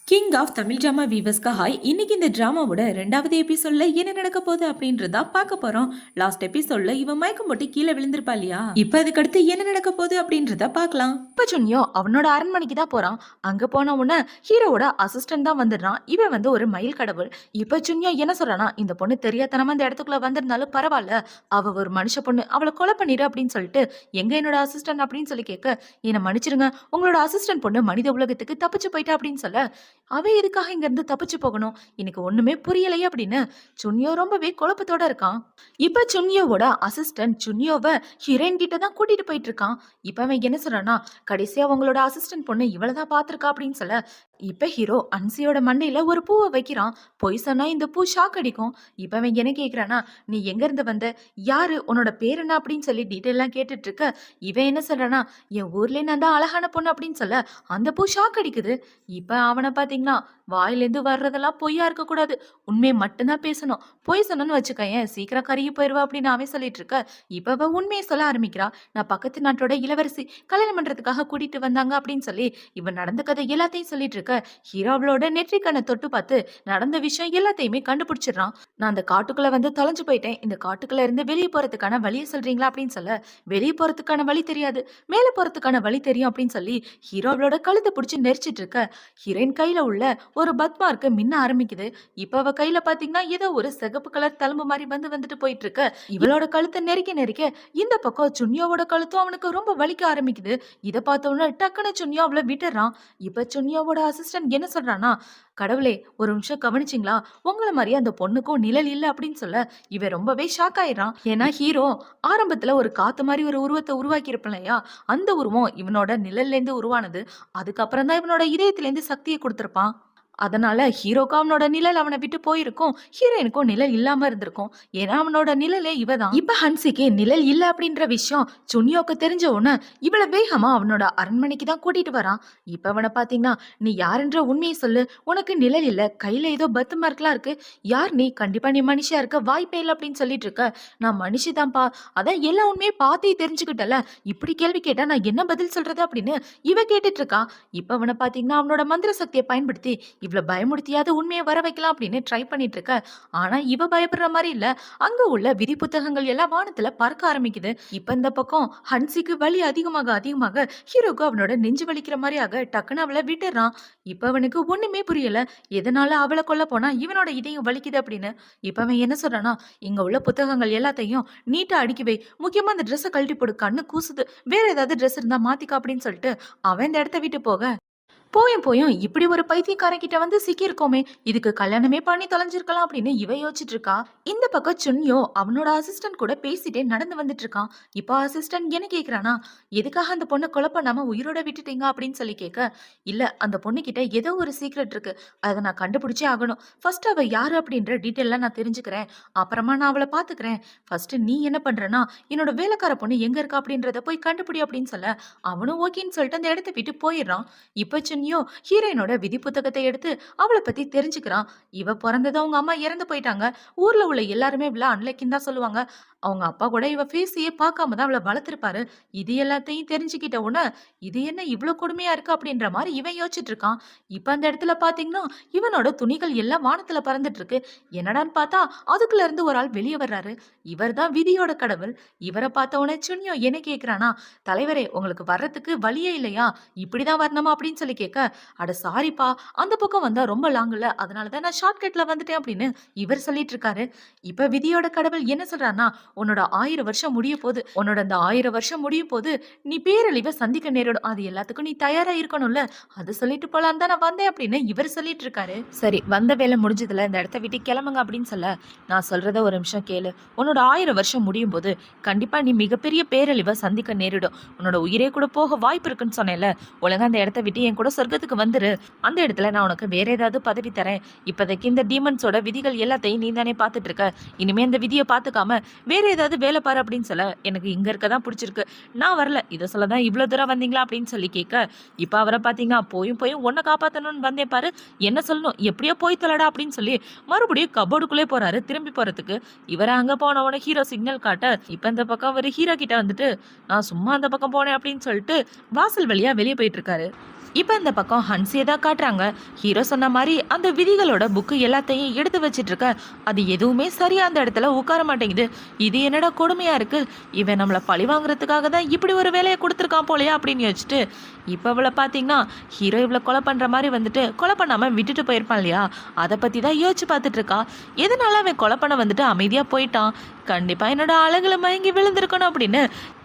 King of Tamil drama வீவர்ஸ்க்கு hi. இன்னைக்கு இந்த டிராமாவோட ரெண்டாவது எபிசோட்ல என்ன நடக்க போகுது அப்படின்றதா பார்க்க போறோம். லாஸ்ட் எபிசோட்ல இவன் மயக்கம் போட்டு கீழே விழுந்திருப்பா இல்லையா, இப்ப அதுக்கடுத்து என்ன நடக்க போகுது அப்படின்றத பார்க்கலாம். இப்ப சுன்னியோ அவனோட அரண்மனைக்கு தான் போறான். அங்க போன உடனே ஹீரோவோட அசிஸ்டன்ட் தான் வந்துடுறான். இவன் வந்து ஒரு மயில் கடவுள். இப்ப சுன்னியோ என்ன சொல்றானா, இந்த பொண்ணு தெரியாதனமா இந்த இடத்துக்குள்ள வந்திருந்தாலும் பரவாயில்ல, அவ ஒரு மனுஷ பொண்ணு, அவளை கொலை பண்ணிடு அப்படின்னு சொல்லிட்டு எங்க என்னோட அசிஸ்டன்ட் அப்படின்னு சொல்லி கேட்க, என்னை மன்னிச்சிருங்க, உங்களோட அசிஸ்டன்ட் பொண்ணு மனித உலகத்துக்கு தப்பிச்சு போயிட்டா அப்படின்னு சொல்ல, அவ எதுக்காக இங்க இருந்து தப்பிச்சு போகணும், எனக்கு ஒண்ணுமே புரியலையே அப்படின்னு சுன்னியோ ரொம்பவே குழப்பத்தோட இருக்கான். இப்ப சுன்னியோவோட அசிஸ்டன்ட் சுன்னியோவை ஹீரோயின் கிட்ட தான் கூட்டிட்டு போயிட்டு இருக்கான். இப்ப அவன் என்ன சொல்றானா, கடைசியா உங்களோட அசிஸ்டன்ட் பொண்ணு இவ்வளவுதான் பாத்திருக்கா அப்படின்னு சொல்ல, இப்ப ஹீரோ அன்சியோட மண்டையில ஒரு பூவை வைக்கிறான். பொய் சொன்னா இந்த பூ ஷாக் அடிக்கும். இப்ப அவன் என்ன கேக்குறானா, நீ எங்க இருந்து வந்த, யாரு, உன்னோட பேர் என்ன அப்படின்னு சொல்லி டீட்டெயிலாம் கேட்டுட்டு இருக்க. இவன் என்ன சொல்றானா, என் ஊர்ல நான் தான் அழகான பொண்ணு அப்படின்னு சொல்ல அந்த பூ ஷாக் அடிக்குது. இப்ப அவனை பாத்தீங்கன்னா வாயிலேருந்து வர்றதெல்லாம் பொய்யா இருக்க கூடாது, உண்மையை மட்டும்தான் பேசணும். பொய் சொன்னு வச்சுக்கேன் சீக்கிரம் கருகி போயிருவா அப்படின்னு அவன் சொல்லிட்டு இருக்க. இப்ப அவ உண்மையை சொல்ல ஆரம்பிக்கிறா. நான் பக்கத்து நாட்டோட இளவரசி, கல்யாணம் பண்றதுக்காக கூட்டிட்டு வந்தாங்க அப்படின்னு சொல்லி இவன் நடந்த கதை எல்லாத்தையும் சொல்லிட்டு இருக்க. ஹீரோவளோட நெற்றிக்கண்ணை தொட்டு பார்த்து நடந்த விஷயம் எல்லாத்தையுமே கண்டுபிடிச்சிடறான். நான் அந்த காட்டுக்குள்ள வந்து தொலைஞ்சு போயிட்டேன், இந்த காட்டுக்குள்ள இருந்து வெளியே போறதுக்கான வழியை சொல்றீங்களா அப்படின்னு சொல்ல, வெளியே போறதுக்கான வழி தெரியாது, மேல போறதுக்கான வழி தெரியும் அப்படின்னு சொல்லி ஹீரோவளோட கழுத்தை பிடிச்சி நெரிச்சிட்டு இருக்க. ஹீரோயின் கையில உள்ள ஒரு பத்மார்க்கு மின்ன ஆரம்பிக்குது. இப்ப அவ கையில பாத்தீங்கன்னா ஏதோ ஒரு சிகப்பு கலர் தழும்பு மாதிரி வந்துட்டு போயிட்டு இருக்க. இவளோட கழுத்தை நெரிக்க நெரிக்க இந்த பக்கம் சுன்னியோவோட கழுத்தும் அவனுக்கு ரொம்ப வலிக்க ஆரம்பிக்குது. இதை பார்த்தோன்னா டக்குன்னு சுன்னியோ அவளை விட்டுறான். இப்ப சுன்னியோவோட அசிஸ்டன்ட் என்ன சொல்றானா, கடவுளே ஒரு நிமிஷம் கவனிச்சிங்களா, உங்களை மாதிரி அந்த பொண்ணுக்கும் நிழல் இல்லை அப்படின்னு சொல்ல இவன் ரொம்பவே ஷாக் ஆயிடுறான். ஏன்னா ஹீரோ ஆரம்பத்துல ஒரு காத்து மாதிரி ஒரு உருவத்தை உருவாக்கி இருப்பான் இல்லையா, அந்த உருவம் இவனோட நிழல்ல இருந்து உருவானது. அதுக்கப்புறம் தான் இவனோட இதயத்துல இருந்து சக்தியை கொடுத்திருப்பான். அதனால ஹீரோக்கு அவனோட நிழல் அவனை விட்டு போயிருக்கும், ஹீரோயினுக்கும் நிழல் இல்லாம இருந்திருக்கும். ஏன்னா அவனோட நிழலே இவதான். இப்ப ஹன்சிக்கு நிழல் இல்ல அப்படின்ற விஷயம் சுன்னியோக்கு தெரிஞ்ச உடனே இவளை வேகமா அவனோட அரண்மனைக்கு தான் கூட்டிட்டு வரான். இப்ப அவனை பாத்தீங்கன்னா, நீ யாருன்ற உண்மையை சொல்லு, உனக்கு நிழல் இல்ல, கையில ஏதோ பத்து மார்க்லாம் இருக்கு, யார் நீ, கண்டிப்பா நீ மனுஷியா இருக்க வாய்ப்பே இல்லை அப்படின்னு சொல்லிட்டு இருக்க. நான் மனுஷிதான்ப்பா, அதான் எல்லா உண்மையை பார்த்தே தெரிஞ்சுக்கிட்டல, இப்படி கேள்வி கேட்டா நான் என்ன பதில் சொல்றது அப்படின்னு இவ கேட்டுட்டு இருக்கா. இப்ப அவனை பாத்தீங்கன்னா அவனோட மந்திர சக்தியை பயன்படுத்தி இவ்வளவு பயமுடுத்தியாவது உண்மையை வர வைக்கலாம் அப்படின்னு ட்ரை பண்ணிட்டு இருக்க. ஆனா இவ பயப்படுற மாதிரி இல்ல, அங்க உள்ள விதி புத்தகங்கள் எல்லாம் வானத்துல பறக்க ஆரம்பிக்குது. இப்ப இந்த பக்கம் ஹன்சிக்கு வலி அதிகமாக அதிகமாக ஹீரோக்கு அவனோட நெஞ்சு வலிக்கிற மாதிரியாக டக்குன்னு அவளை விட்டுறான். இப்ப அவனுக்கு ஒண்ணுமே புரியல, எதனால அவளை கொல்ல போனா இவனோட இதயம் வலிக்குது அப்படின்னு. இப்ப அவன் என்ன சொல்றானா, இங்க உள்ள புத்தகங்கள் எல்லாத்தையும் நீட்டா அடுக்கி வை, முக்கியமா அந்த ட்ரெஸ்ஸை கழட்டி போடு, கண்ணு கூசுது, வேற ஏதாவது ட்ரெஸ் இருந்தா மாத்திக்கா அப்படின்னு சொல்லிட்டு அவன் இந்த இடத்த விட்டு போக, போயும் போயும் இப்படி ஒரு பைத்தியக்காரங்கிட்ட வந்து சிக்கியிருக்கோமே, இதுக்கு கல்யாணமே பண்ணி தொலைஞ்சிருக்கலாம் அப்படின்னு இவ யோசிச்சுட்டு இருக்கா. இந்த பக்கம் சுன்னியோ அவனோட அசிஸ்டன்ட் கூட பேசிட்டே நடந்து வந்துட்டு இருக்கான். இப்போ அசிஸ்டன்ட் என்ன கேக்குறானா, எதுக்காக அந்த பொண்ணை கொலை பண்ணாம உயிரோட விட்டுட்டீங்க அப்படின்னு சொல்லி கேட்க, இல்ல அந்த பொண்ணு கிட்ட ஏதோ ஒரு சீக்ரெட் இருக்கு, அதை நான் கண்டுபிடிச்சே ஆகணும், ஃபர்ஸ்ட் அவ யாரு அப்படின்ற டீட்டெயிலாம் நான் தெரிஞ்சுக்கிறேன், அப்புறமா நான் அவளை பாத்துக்கிறேன், ஃபர்ஸ்ட் நீ என்ன பண்றனா என்னோட வேலைக்கார பொண்ணு எங்க இருக்கா அப்படின்றத போய் கண்டுபிடி அப்படின்னு சொல்ல, அவனும் ஓகேன்னு சொல்லிட்டு அந்த இடத்த விட்டு போயிடுறான். இப்ப சுன்னியோ ஹீரோயினோட விதி புத்தகத்தை எடுத்து அவளை பத்தி தெரிஞ்சுக்கிறான். இவ பிறந்தது அவங்க அம்மா இறந்து போயிட்டாங்க, ஊர்ல உள்ள எல்லாருமே இவ்வளவு அன்லைக்குன்னு தான் சொல்லுவாங்க, அவங்க அப்பா கூட இவ ஃபேஸையே பார்க்காம தான் அவளை வளர்த்திருப்பாரு. இது எல்லாத்தையும் தெரிஞ்சுக்கிட்ட உடனே இது என்ன இவ்வளவு கொடுமையா இருக்கு அப்படின்ற மாதிரி இவன் யோசிச்சுட்டு இருக்கான். இப்ப அந்த இடத்துல பாத்தீங்கன்னா இவனோட துணிகள் எல்லாம் வானத்துல பறந்துட்டு இருக்கு. என்னடான்னு பார்த்தா அதுக்குள்ள இருந்து ஒரு ஆள் வெளியே வர்றாரு. இவர் தான் விதியோட கடவுள். இவரை பார்த்த உடனே சுன்னியோ என்ன கேக்குறானா, தலைவரே உங்களுக்கு வர்றதுக்கு வழியே இல்லையா, இப்படிதான் வரணுமா அப்படின்னு சொல்லி கேட்க, அட சாரிப்பா, அந்த பக்கம் வந்தா ரொம்ப லாங் இல்ல, அதனாலதான் நான் ஷார்ட்கட்ல வந்துட்டேன் அப்படின்னு இவர் சொல்லிட்டு இருக்காரு. இப்ப விதியோட கடவுள் என்ன சொல்றாருன்னா, உன்னோட 1000 வருஷம் முடிய போது, உன்னோட அந்த 1000 வருஷம் முடிய போது நீ பேரழிவை சந்திக்க நேரிடும், அது எல்லாத்துக்கும் நீ தயாரா இருக்கணும்ல, அது சொல்லிட்டு போலாம் தான் நான் வந்தேன் அப்படின்னு இவர் சொல்லிட்டு இருக்காரு. சரி, வந்த வேலை முடிஞ்சதுல இந்த இடத்த விட்டு கிளம்புங்க அப்படின்னு சொல்ல, நான் சொல்றத ஒரு நிமிஷம் கேளு, உன்னோட 1000 வருஷம் முடியும் போது கண்டிப்பா நீ மிகப்பெரிய பேரழிவை சந்திக்க நேரிடும், உன்னோட உயிரே கூட போக வாய்ப்பு இருக்குன்னு சொன்னேன்ல, ஒழுங்கா அந்த இடத்த விட்டு என் கூட சொர்க்கத்துக்கு வந்துரு, அந்த இடத்துல நான் உனக்கு வேற ஏதாவது பதவி தரேன், இப்போதைக்கு இந்த டீமன்ஸோட விதிகள் எல்லாத்தையும் நீ தானே பார்த்துட்டு இருக்க, இனிமே இந்த விதியை பார்த்துக்காம வேற ஏதாவது வேலை பாரு அப்படின்னு சொல்ல, எனக்கு இங்க இருக்க தான் பிடிச்சிருக்கு, நான் வரல, இதை சொல்லதான் இவ்வளவு தூரம் வந்தீங்களா அப்படின்னு சொல்லி கேட்க, இப்ப அவரை பாத்தீங்கன்னா போயும் போயும் உன்னை காப்பாத்தணும்னு வந்தேன் பாரு, என்ன சொல்லணும் எப்படியோ போய் தொலைடா அப்படின்னு சொல்லி மறுபடியும் கபோர்டுக்குள்ளே போறாரு திரும்பி போறதுக்கு. இவரை அங்க போனவன ஹீரோ சிக்னல் காட்ட, இப்ப இந்த பக்கம் அவர் ஹீரோ கிட்ட வந்துட்டு, நான் சும்மா அந்த பக்கம் போனேன் அப்படின்னு சொல்லிட்டு வாசல் வழியா வெளியே போயிட்டு இருக்காரு. இப்ப இந்த பக்கம் ஹன்சியை தான் காட்டுறாங்க. ஹீரோ சொன்ன மாதிரி அந்த விதிகளோட புக்கு எல்லாத்தையும் எடுத்து வச்சிட்டு இருக்க, அது எதுவுமே சரியா அந்த இடத்துல உட்கார மாட்டேங்குது. இது என்னடா கொடுமையா இருக்கு, இவன் நம்மள பழி வாங்குறதுக்காக தான் இப்படி ஒரு வேலையை கொடுத்துருக்கான் போலயா அப்படின்னு யோசிச்சுட்டு, இப்ப இவளை பாத்தீங்கன்னா ஹீரோ இவளை கொலை பண்ற மாதிரி வந்துட்டு கொலை பண்ணாம விட்டுட்டு போயிருப்பான் இல்லையா, அதை பத்தி தான் யோசிச்சு பார்த்துட்டு இருக்கா. எதனால அவன் கொலை பண்ண வந்துட்டு அமைதியா போயிட்டான், கண்டிப்பா என்னோட அழகுல மயங்கி விழுந்திருக்கணும் அப்படின்னு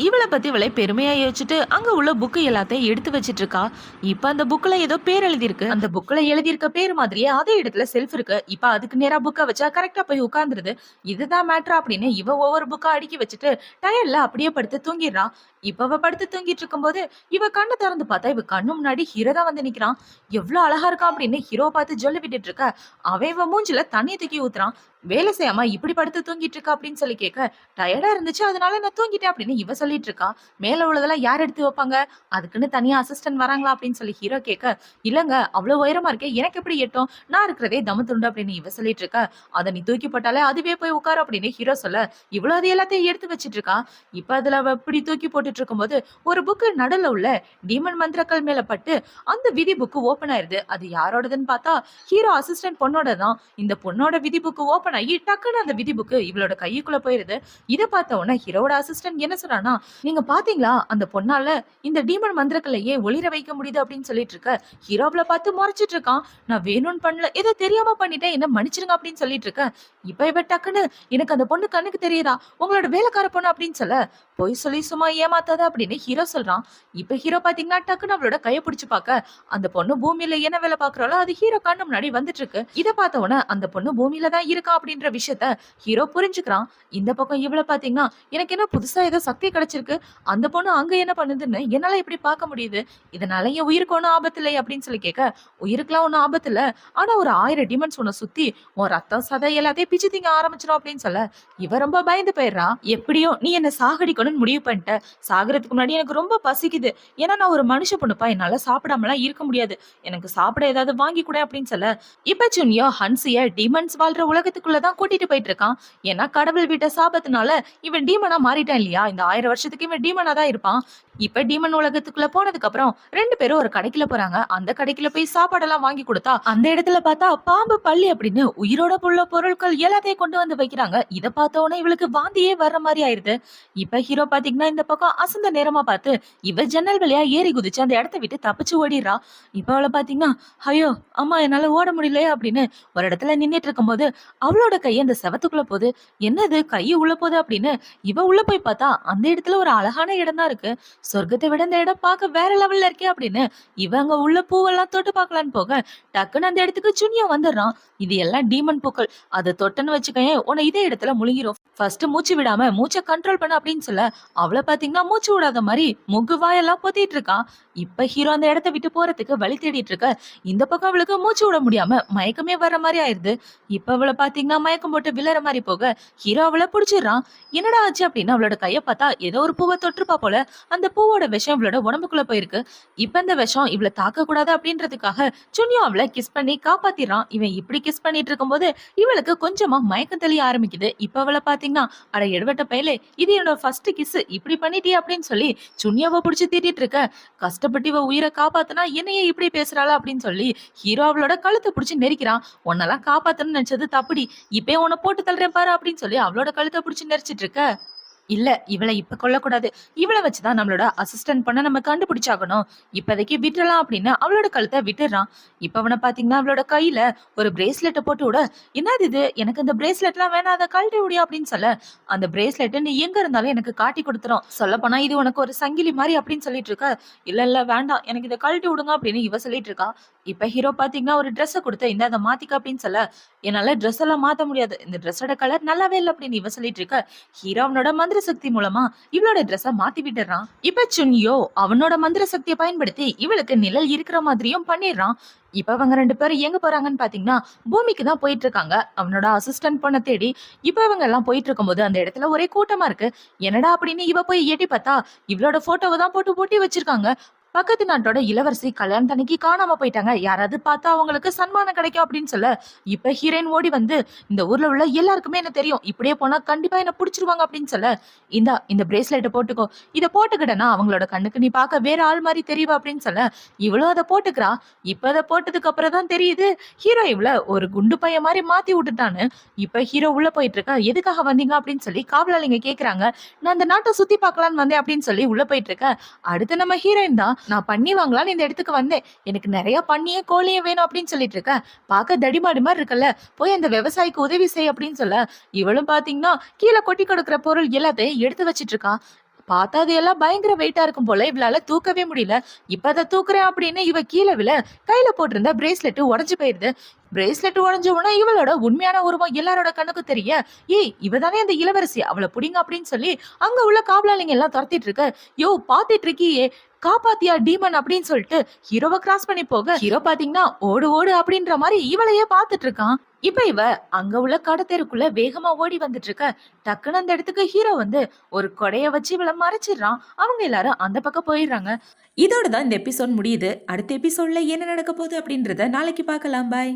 இவளை பத்தி இவளை பெருமையா யோசிச்சுட்டு அங்க உள்ள புக்கு எல்லாத்தையும் எடுத்து வச்சிட்டு இருக்கா. இப்ப அந்த புக்ல ஏதோ பேர் எழுதியிருக்கு. அந்த புக்ல எழுதியிருக்க பேர் மாதிரியே அதே இடத்துல செல்ஃப் இருக்கு. இப்ப அதுக்கு நேரா புக்கை வச்சா கரெக்டா போய் உட்கார்ந்துருது. இதுதான் மேட்ரா அப்படின்னு இவ ஒவ்வொரு புக்கா அடுக்கி வச்சுட்டு டயர்ல அப்படியே படுத்து தூங்கிடுறா. இப்ப அவ படுத்து தூங்கிட்டு இருக்கும்போது இவ கண்ணை திறந்து பார்த்தா இவ கண்ணு முன்னாடி ஹீரோ தான் வந்து நிக்கிறான். எவ்வளவு அழகா இருக்கான் அப்படின்னு ஹீரோ பார்த்து ஜொல்லி விட்டுட்டு இருக்க, அவன் இவ மூஞ்சில தண்ணியை தூக்கி ஊத்துறான். வேலை செய்யாம இப்படி படுத்து தூங்கிட்டு இருக்கா அப்படின்னு சொல்லி கேட்க, டயர்டா இருந்துச்சு அதனால நான் தூங்கிட்டேன் அப்படின்னு இவ சொல்லிட்டு இருக்கா. மேல உள்ளதெல்லாம் யார் எடுத்து வைப்பாங்க, அதுக்குன்னு தனியா அசிஸ்டன்ட் வராங்களா அப்படின்னு சொல்லி ஹீரோ கேட்க, இல்லங்க அவ்வளவு உயரமா இருக்கேன் எனக்கு எப்படி எட்டும், நான் இருக்கிறதே தம துண்டு அப்படின்னு இவ சொல்லிட்டு இருக்கா. அதை நீ தூக்கி போட்டாலே அதுவே போய் உட்காரு அப்படின்னு ஹீரோ சொல்ல, இவ்வளவு அது எல்லாத்தையும் எடுத்து வச்சிட்டு இருக்கா. இப்ப அதுல அவ இப்படி தூக்கி போட்டுட்டு இருக்கும்போது ஒரு புக்கு நடுல உள்ள டீமன் மந்திரக்கள் மேல பட்டு அந்த விதி புக்கு ஓபன் ஆயிருது. அது யாரோடதுன்னு பார்த்தா ஹீரோ அசிஸ்டன்ட் பொண்ணோட தான். இந்த பொண்ணோட விதி புக்கு ஓபன் ஆகி டக்குன்னு அந்த விதி புக்கு இவளோட கைக்குள்ள போயிருது. இதை பார்த்த உடனே ஹீரோட அசிஸ்டன்ட் என்ன சொல்றானா, நீங்க பாத்தீங்களா அந்த பொண்ணால இந்த டீமன் மந்திரக்கலையே ஒளிர வைக்க முடியுது அப்படின்னு சொல்லிட்டு இருக்க, ஹீரோவில பார்த்து முறைச்சிட்டு இருக்கான். நான் வேணும்னு பண்ணல, ஏதோ தெரியாம பண்ணிட்டேன், என்ன மன்னிச்சிருங்க அப்படின்னு சொல்லிட்டு இருக்க. இப்ப இவ டக்குன்னு எனக்கு அந்த பொண்ணு கண்ணுக்கு தெரியுதா, உங்களோட வேலைக்கார பொண்ணு அப்படின்னு சொல்ல, போய் சொல்லி சும்மா ஏமாத்தாத அப்படின்னு ஹீரோ சொல்றான். இப்ப ஹீரோ பாத்தீங்கன்னா டக்குன்னு அவளோட கையை பிடிச்சு பார்க்க, அந்த பொண்ணு பூமியில என்ன வேலை பாக்குறாளோ அது ஹீரோ கண்ணு முன்னாடி வந்துட்டு இருக்கு. இதை பார்த்த உடனே அந்த பொண்ணு பூமியில தான் இருக்கா அப்படின்ற விஷயத்த ஹீரோ புரிஞ்சுக்கிறான். இந்த பக்கம் இவ்வளவு பாத்தீங்கன்னா எனக்கு என்ன புதுசா ஏதோ சக்தி கிடைச்சிருக்கு, அந்த பொண்ணு அங்க என்ன பண்ணுதுன்னு என்னால இப்படி பார்க்க முடியுது, இதனால என் உயிருக்கு ஒன்னும் ஆபத்து இல்லை அப்படின்னு சொல்லி கேட்க, உயிருக்குலாம் ஒன்னும் ஆபத்து இல்ல, ஆனா ஒரு 1000 டிமன்ஸ் உன்னை சுத்தி உன் ரத்தம் சதை எல்லாத்தையும் பிச்சு திங்க ஆரம்பிச்சிடும் அப்படின்னு சொல்ல, இவ ரொம்ப பயந்து போயிடுறா. எப்படியோ நீ என்ன சாகடிக்கணும்னு முடிவு பண்ணிட்ட, சாகிறதுக்கு முன்னாடி எனக்கு ரொம்ப பசிக்குது, ஏன்னா நான் ஒரு மனுஷ பொண்ணுப்பா, என்னால சாப்பிடாமலாம் இருக்க முடியாது, எனக்கு சாப்பிட ஏதாவது வாங்கி கூட அப்படின்னு சொல்ல, இப்ப ஜூனியோ ஹன்சிய டிமன்ஸ் வாழ்ற உலகத்துக்குள்ளதான் கூட்டிட்டு போயிட்டு இருக்கான். ஏன்னா கடவுள் வீட்டை சாபத்தினால இவன் டீமனா மாறிட்டான் இல்லையா, இந்த 1000 வருஷத்துக்கு இவன் டீமனா தான் இருப்பான். இப்ப டீமன் உலகத்துக்குள்ள போனதுக்கு அப்புறம் 2 பேரும் ஒரு கடைக்குள்ள போறாங்க. அந்த கடைக்குள்ள போய் சாப்பாடெல்லாம் வாங்கி கொடுத்தா அந்த இடத்துல பார்த்தா பாம்பு பள்ளி அப்படின்னு உயிரோட உள்ள பொருட்கள் எல்லாத்தையும் கொண்டு வந்து வைக்கிறாங்க. இதை பார்த்த உடனே இவளுக்கு வாந்தியே வர்ற மாதிரி ஆயிருது. இப்ப ஹீரோ பாத்தீங்கன்னா இந்த பக்கம் அசந்த நேரமா பார்த்து இவ ஜன்னல் வழியா ஏறி குதிச்சு அந்த இடத்த விட்டு தப்பிச்சு ஓடிடுறா. இப்ப அவளை பாத்தீங்கன்னா ஐயோ அம்மா என்னால ஓட முடியலையே அப்படின்னு ஒரு இடத்துல நின்னுட்டு இருக்கும்போது அவளோட கை அந்த செவத்துக்குள்ள போகுது. என்னது கை உள்ள போகுது அப்படின்னு இவ உள்ள போய் பார்த்தா அந்த இடத்துல ஒரு அழகான இடம் தான் இருக்கு. சொர்க்கத்தை விட இந்த இடம் பார்க்க வேற லெவல்ல இருக்கே அப்படின்னு இவங்க உள்ள பூவெல்லாம் தொட்டு பார்க்கலான்னு போக டக்குன்னு அந்த இடத்துக்கு ஜூனியா வந்துடுறான். இது எல்லாம் டீமன் பூக்கள், அதை தொட்டன்னு வச்சுக்கேன் உன்னை இதே இடத்துல முழுங்கிரும், ஃபர்ஸ்ட் மூச்சு விடாம மூச்சை கண்ட்ரோல் பண்ண அப்படின்னு சொல்ல, அவளை பாத்தீங்கன்னா மூச்சு விடாத மாதிரி முகு வாயெல்லாம் பொத்திட்டு இருக்கான். இப்ப ஹீரோ அந்த இடத்த விட்டு போறதுக்கு வழி தேடிட்டு இருக்க, இந்த பக்கம் அவளுக்கு மூச்சு விட முடியாம மயக்கமே வர்ற மாதிரி ஆயிருது. இப்ப அவளை பாத்தீங்கன்னா மயக்கம் போட்டு விழற மாதிரி போக ஹீரோ அவளை பிடிச்சிடுறான். என்னடா ஆச்சு அப்படின்னு அவளோட கையை பார்த்தா ஏதோ ஒரு பூவை தொற்றுப்பா போல அந்த பூவோட விஷம் இவளோட உடம்புக்குள்ள போயிருக்கு. இப்ப இந்த விஷம் இவளை தாக்க கூடாது அப்படின்றதுக்காக ஜூனியோ அவளை கிஸ் பண்ணி காப்பாத்திடுறான். இவன் இப்படி கிஸ் பண்ணிட்டு இருக்கும்போது இவளுக்கு கொஞ்சமா மயக்கம் தெளிய ஆரம்பிக்குது. இப்ப அவளை பாத்தீங்கன்னா அட எடுவட்ட பயலே, இது என்னோட ஃபர்ஸ்ட் கிஸ், இப்படி பண்ணிட்டியா அப்படின்னு சொல்லி ஜூனியோவை பிடிச்சி திட்டிட்டு இருக்க, கஷ்டப்பட்டு இவ உயிரை காப்பாத்தினா என்னையே இப்படி பேசுறாளா அப்படின்னு சொல்லி ஹீரோ அவளோட கழுத்தை பிடிச்சி நெரிக்கிறான். உன்னெல்லாம் காப்பாத்தணும்னு நினைச்சது தப்புடி, இப்பே உன்னை போட்டு தள்ளுறேன் பாரு அப்படின்னு சொல்லி அவளோட கழுத்தை பிடிச்சி நெரிச்சிட்டு இருக்க, இல்ல இவளை இப்ப கொல்லக்கூடாது, இவளை வச்சுதான் நம்மளோட அசிஸ்டன்ட் பண்ண நம்ம கண்டுபிடிச்சாகணும், இப்போதைக்கு விட்டுறலாம் அப்படின்னு அவளோட கழுத்தை விட்டுறான். இப்ப அவனை பாத்தீங்கன்னா அவளோட கையில ஒரு பிரேஸ்லெட்டை போட்டு விட, என்னது இது, எனக்கு இந்த பிரேஸ்லெட் எல்லாம் வேணாம், அதை கழட்டி விடியா அப்படின்னு சொல்ல, அந்த பிரேஸ்லெட் நீ எங்க இருந்தாலும் எனக்கு காட்டி கொடுத்துரும், சொல்ல போனா இது உனக்கு ஒரு சங்கிலி மாதிரி அப்படின்னு சொல்லிட்டு இருக்க, இல்ல வேண்டாம் எனக்கு இதை கழட்டி விடுங்க அப்படின்னு இவ சொல்லிட்டு இருக்கா. இப்ப ஹீரோ பாத்தீங்கன்னா ஒரு ட்ரெஸ்ஸை கொடுத்து இந்த அதை மாத்திக்க அப்படின்னு சொல்ல, என்னால ட்ரெஸ் எல்லாம் மாத்த முடியாது, இந்த ட்ரெஸ்ஸோட கலர் நல்லாவே இல்லை அப்படின்னு இவ சொல்லிட்டு இருக்க, ஹீரோ அவனோட மந்திர சக்தி மூலமா இவளோட ட்ரெஸ்ஸை மாத்தி விட்டுறான். இப்ப சுன்யோ அவனோட மந்திர சக்தியை பயன்படுத்தி இவளுக்கு நிழல் இருக்கிற மாதிரியும் பண்ணிடுறான். இப்ப அவங்க 2 பேரும் எங்க போறாங்கன்னு பாத்தீங்கன்னா பூமிக்கு தான் போயிட்டு இருக்காங்க அவனோட அசிஸ்டன்ட் பண்ண தேடி. இப்ப இவங்க எல்லாம் போயிட்டு இருக்கும்போது அந்த இடத்துல ஒரே கூட்டமா இருக்கு. என்னடா அப்படின்னு இவ போய் எட்டி பார்த்தா இவளோட போட்டோவை தான் போட்டு ஒட்டி வச்சிருக்காங்க. பக்கத்து நாட்டோட இளவரசி கல்யாணத்தன்னைக்கு காணாம போயிட்டாங்க, யாராவது பார்த்தா அவங்களுக்கு சன்மானம் கிடைக்கும் அப்படின்னு சொல்ல இப்ப ஹீரோயின் ஓடி வந்து இந்த ஊர்ல உள்ள எல்லாருக்குமே என்ன தெரியும், இப்படியே போனா கண்டிப்பா என்ன புடிச்சிருவாங்க அப்படின்னு சொல்ல இந்த பிரேஸ்லெட்டை போட்டுக்கோ, இதை போட்டுக்கிட்டனா அவங்களோட கண்ணுக்கு நீ பார்க்க வேற ஆள் மாதிரி தெரியவா அப்படின்னு சொல்ல இவ்வளவு அதை போட்டுக்கிறா. இப்ப அதை போட்டதுக்கு அப்புறம் தான் தெரியுது ஹீரோ இவ்வளவு ஒரு குண்டு பையன் மாதிரி மாத்தி விட்டுட்டான்னு. இப்ப ஹீரோ உள்ள போயிட்டு இருக்கா. எதுக்காக வந்தீங்க அப்படின்னு சொல்லி காவலாளிங்க கேக்குறாங்க. நான் அந்த நாட்டை சுத்தி பார்க்கலான்னு வந்தேன் அப்படின்னு சொல்லி உள்ள போயிட்டு இருக்க. அடுத்து நம்ம ஹீரோயின் தான், நான் பண்ணி வாங்கலான்னு இந்த இடத்துக்கு வந்தேன், எனக்கு நிறைய பண்ணியே கோழியும் வேணும் அப்படின்னு சொல்லிட்டு இருக்க. பார்க்க தடிமாடு மாதிரி இருக்குல்ல, போய் அந்த விவசாயிக்கு உதவி செய் அப்படின்னு சொல்ல இவளும் பாத்தீங்கன்னா கீழே கொட்டி கொடுக்குற பொருள் எல்லாத்தையும் எடுத்து வச்சிட்டு இருக்கா. பார்த்தா அது எல்லாம் பயங்கர வெயிட்டா இருக்கும் போல, இவளால தூக்கவே முடியல. இப்ப அதை தூக்குறேன் அப்படின்னு இவ கீழே விழ கையில போட்டிருந்த பிரேஸ்லெட் உடைஞ்சு போயிருது. பிரேஸ்லெட் உடஞ்ச உடனே இவளோட உண்மையான உருவம் எல்லாரோட கண்ணுக்கு தெரிய, ஏய் இவ தானே அந்த இளவரசி, அவளை புடிங்க அப்படின்னு சொல்லி அங்க உள்ள காவலாளிங்க எல்லாம் துரத்திட்டு இருக்க. யோ பாத்துட்டு இருக்கியே, காப்பாத்தியா டீமன் அப்படின்னு சொல்லிட்டு ஹீரோவை கிராஸ் பண்ணி போக ஹீரோ பாத்தீங்கன்னா ஓடு ஓடு அப்படின்ற மாதிரி இவளையே பாத்துட்டு இருக்கான். இப்ப இவ அங்க உள்ள கடத்தெருக்குள்ள வேகமா ஓடி வந்துட்டு இருக்க. டக்குன்னு அந்த இடத்துக்கு ஹீரோ வந்து ஒரு கொடைய வச்சு இவளை மறைச்சிடுறான். அவங்க எல்லாரும் அந்த பக்கம் போயிடுறாங்க. இதோட தான் இந்த எபிசோட் முடியுது. அடுத்த எபிசோட்ல என்ன நடக்க போகுது அப்படின்றத நாளைக்கு பார்க்கலாம். பாய்.